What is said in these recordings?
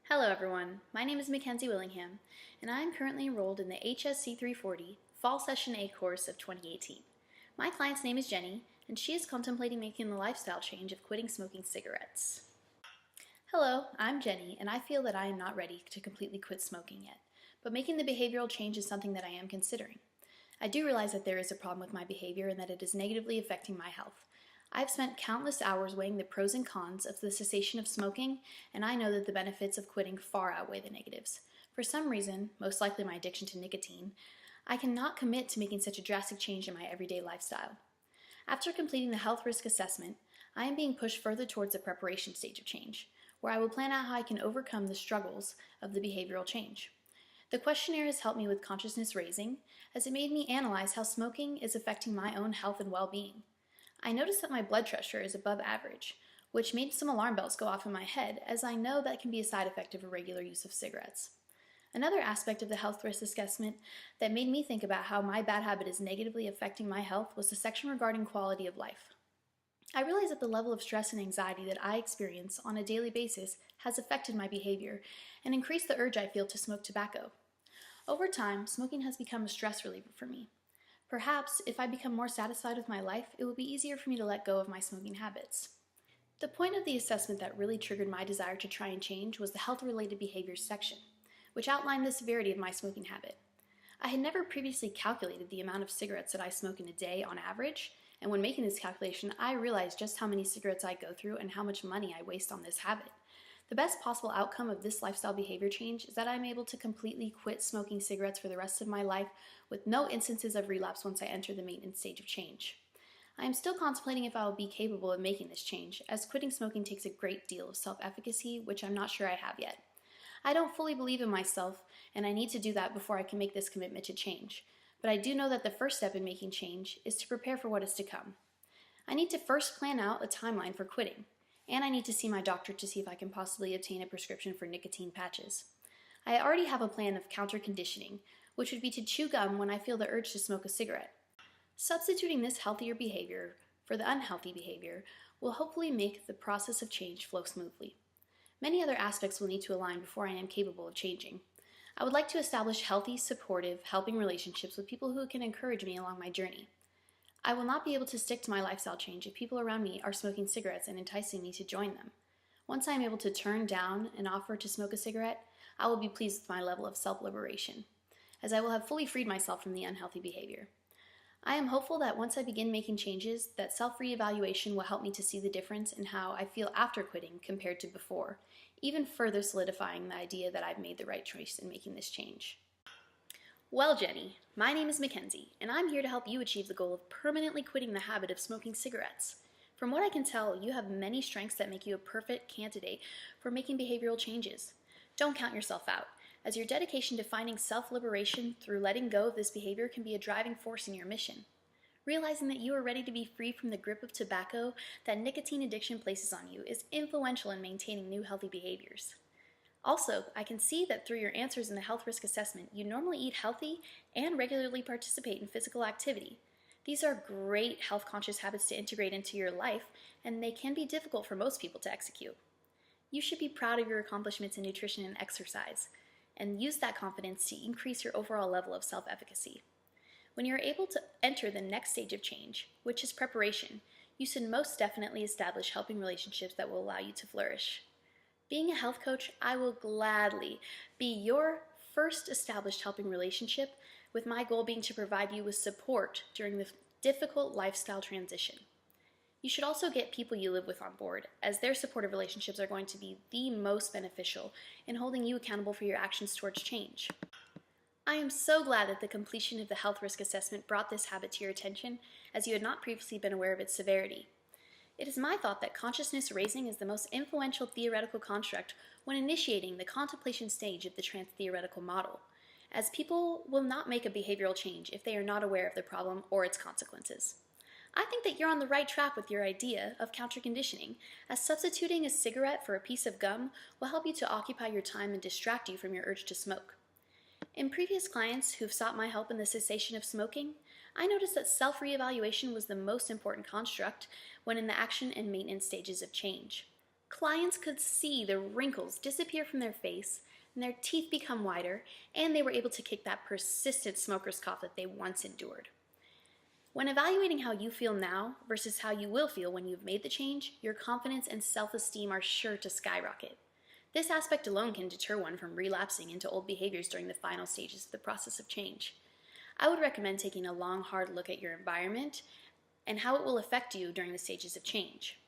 Hello everyone, my name is Mackenzie Willingham, and I am currently enrolled in the HSC 340 Fall Session A course of 2018. My client's name is Jenny, and she is contemplating making the lifestyle change of quitting smoking cigarettes. Hello, I'm Jenny, and I feel that I am not ready to completely quit smoking yet, but making the behavioral change is something that I am considering. I do realize that there is a problem with my behavior and that it is negatively affecting my health. I've spent countless hours weighing the pros and cons of the cessation of smoking, and I know that the benefits of quitting far outweigh the negatives. For some reason, most likely my addiction to nicotine, I cannot commit to making such a drastic change in my everyday lifestyle. After completing the health risk assessment, I am being pushed further towards the preparation stage of change, where I will plan out how I can overcome the struggles of the behavioral change. The questionnaire has helped me with consciousness raising, as it made me analyze how smoking is affecting my own health and well-being. I noticed that my blood pressure is above average, which made some alarm bells go off in my head, as I know that can be a side effect of irregular use of cigarettes. Another aspect of the health risk assessment that made me think about how my bad habit is negatively affecting my health was the section regarding quality of life. I realized that the level of stress and anxiety that I experience on a daily basis has affected my behavior and increased the urge I feel to smoke tobacco. Over time, smoking has become a stress reliever for me. Perhaps, if I become more satisfied with my life, it will be easier for me to let go of my smoking habits. The point of the assessment that really triggered my desire to try and change was the health-related behaviors section, which outlined the severity of my smoking habit. I had never previously calculated the amount of cigarettes that I smoke in a day on average, and when making this calculation, I realized just how many cigarettes I go through and how much money I waste on this habit. The best possible outcome of this lifestyle behavior change is that I'm able to completely quit smoking cigarettes for the rest of my life with no instances of relapse once I enter the maintenance stage of change. I am still contemplating if I will be capable of making this change, as quitting smoking takes a great deal of self-efficacy, which I'm not sure I have yet. I don't fully believe in myself, and I need to do that before I can make this commitment to change. But I do know that the first step in making change is to prepare for what is to come. I need to first plan out a timeline for quitting, and I need to see my doctor to see if I can possibly obtain a prescription for nicotine patches. I already have a plan of counter-conditioning, which would be to chew gum when I feel the urge to smoke a cigarette. Substituting this healthier behavior for the unhealthy behavior will hopefully make the process of change flow smoothly. Many other aspects will need to align before I am capable of changing. I would like to establish healthy, supportive, helping relationships with people who can encourage me along my journey. I will not be able to stick to my lifestyle change if people around me are smoking cigarettes and enticing me to join them. Once I am able to turn down an offer to smoke a cigarette, I will be pleased with my level of self-liberation, as I will have fully freed myself from the unhealthy behavior. I am hopeful that once I begin making changes, that self-reevaluation will help me to see the difference in how I feel after quitting compared to before, even further solidifying the idea that I've made the right choice in making this change. Well, Jenny, my name is Mackenzie, and I'm here to help you achieve the goal of permanently quitting the habit of smoking cigarettes. From what I can tell, you have many strengths that make you a perfect candidate for making behavioral changes. Don't count yourself out, as your dedication to finding self-liberation through letting go of this behavior can be a driving force in your mission. Realizing that you are ready to be free from the grip of tobacco that nicotine addiction places on you is influential in maintaining new healthy behaviors. Also, I can see that through your answers in the health risk assessment, you normally eat healthy and regularly participate in physical activity. These are great health-conscious habits to integrate into your life, and they can be difficult for most people to execute. You should be proud of your accomplishments in nutrition and exercise, and use that confidence to increase your overall level of self-efficacy. When you're able to enter the next stage of change, which is preparation, you should most definitely establish helping relationships that will allow you to flourish. Being a health coach, I will gladly be your first established helping relationship, with my goal being to provide you with support during the difficult lifestyle transition. You should also get people you live with on board, as their supportive relationships are going to be the most beneficial in holding you accountable for your actions towards change. I am so glad that the completion of the health risk assessment brought this habit to your attention, as you had not previously been aware of its severity. It is my thought that consciousness raising is the most influential theoretical construct when initiating the contemplation stage of the trans-theoretical model, as people will not make a behavioral change if they are not aware of the problem or its consequences. I think that you're on the right track with your idea of counter-conditioning, as substituting a cigarette for a piece of gum will help you to occupy your time and distract you from your urge to smoke. In previous clients who've sought my help in the cessation of smoking, I noticed that self-reevaluation was the most important construct when in the action and maintenance stages of change. Clients could see the wrinkles disappear from their face and their teeth become whiter, and they were able to kick that persistent smoker's cough that they once endured. When evaluating how you feel now versus how you will feel when you've made the change, your confidence and self-esteem are sure to skyrocket. This aspect alone can deter one from relapsing into old behaviors during the final stages of the process of change. I would recommend taking a long, hard look at your environment and how it will affect you during the stages of change.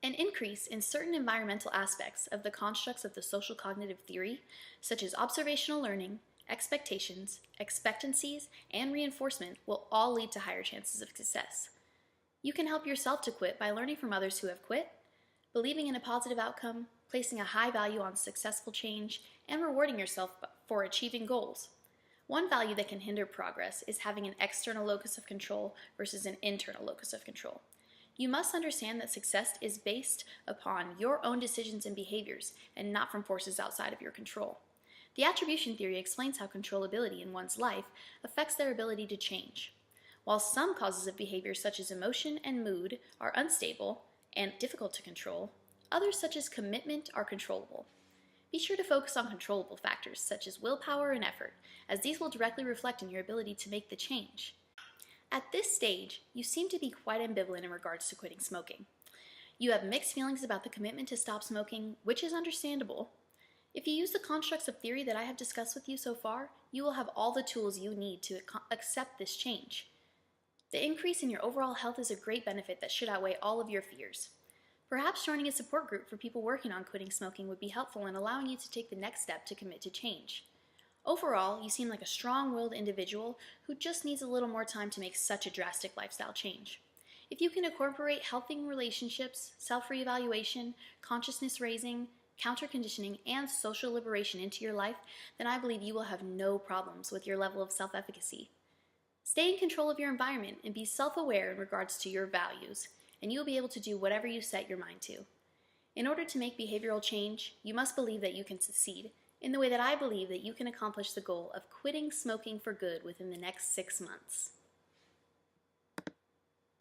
An increase in certain environmental aspects of the constructs of the social cognitive theory, such as observational learning, expectations, expectancies, and reinforcement, will all lead to higher chances of success. You can help yourself to quit by learning from others who have quit, believing in a positive outcome, placing a high value on successful change, and rewarding yourself for achieving goals. One value that can hinder progress is having an external locus of control versus an internal locus of control. You must understand that success is based upon your own decisions and behaviors and not from forces outside of your control. The attribution theory explains how controllability in one's life affects their ability to change. While some causes of behavior such as emotion and mood are unstable and difficult to control, others such as commitment are controllable. Be sure to focus on controllable factors such as willpower and effort, as these will directly reflect on your ability to make the change. At this stage, you seem to be quite ambivalent in regards to quitting smoking. You have mixed feelings about the commitment to stop smoking, which is understandable. If you use the constructs of theory that I have discussed with you so far, you will have all the tools you need to accept this change. The increase in your overall health is a great benefit that should outweigh all of your fears. Perhaps joining a support group for people working on quitting smoking would be helpful in allowing you to take the next step to commit to change. Overall, you seem like a strong-willed individual who just needs a little more time to make such a drastic lifestyle change. If you can incorporate healthy relationships, self-reevaluation, consciousness raising, counter-conditioning, and social liberation into your life, then I believe you will have no problems with your level of self-efficacy. Stay in control of your environment and be self-aware in regards to your values, and you'll be able to do whatever you set your mind to. In order to make behavioral change, you must believe that you can succeed, in the way that I believe that you can accomplish the goal of quitting smoking for good within the next 6 months.